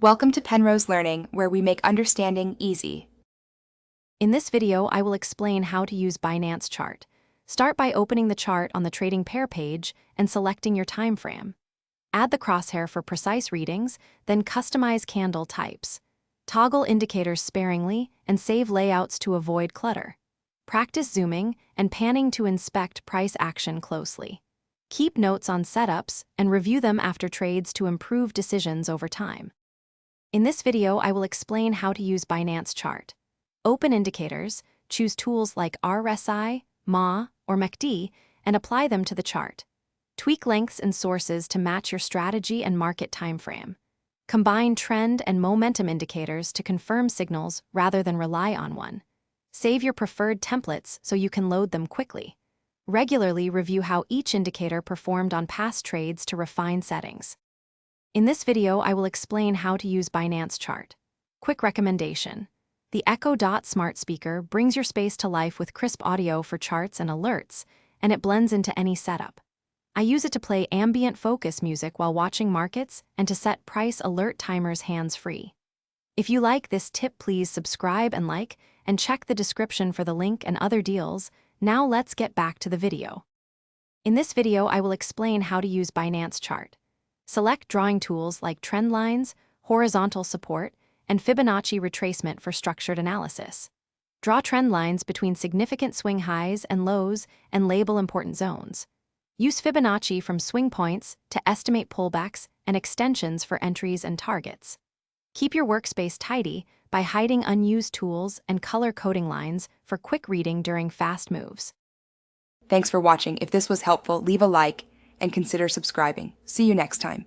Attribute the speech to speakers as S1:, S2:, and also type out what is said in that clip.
S1: Welcome to Penrose Learning, where we make understanding easy.
S2: In this video, I will explain how to use Binance Chart. Start by opening the chart on the trading pair page and selecting your time frame. Add the crosshair for precise readings, then customize candle types. Toggle indicators sparingly and save layouts to avoid clutter. Practice zooming and panning to inspect price action closely. Keep notes on setups and review them after trades to improve decisions over time. In this video, I will explain how to use Binance Chart. Open indicators, choose tools like RSI, MA, or MACD, and apply them to the chart. Tweak lengths and sources to match your strategy and market timeframe. Combine trend and momentum indicators to confirm signals rather than rely on one. Save your preferred templates so you can load them quickly. Regularly review how each indicator performed on past trades to refine settings. In this video, I will explain how to use Binance Chart. Quick recommendation. The Echo Dot smart speaker brings your space to life with crisp audio for charts and alerts, and it blends into any setup. I use it to play ambient focus music while watching markets and to set price alert timers hands-free. If you like this tip, please subscribe and like, and check the description for the link and other deals. Now let's get back to the video. In this video, I will explain how to use Binance Chart. Select drawing tools like trend lines, horizontal support, and Fibonacci retracement for structured analysis. Draw trend lines between significant swing highs and lows and label important zones. Use Fibonacci from swing points to estimate pullbacks and extensions for entries and targets. Keep your workspace tidy by hiding unused tools and color coding lines for quick reading during fast moves.
S1: Thanks for watching. If this was helpful, leave a like and consider subscribing. See you next time.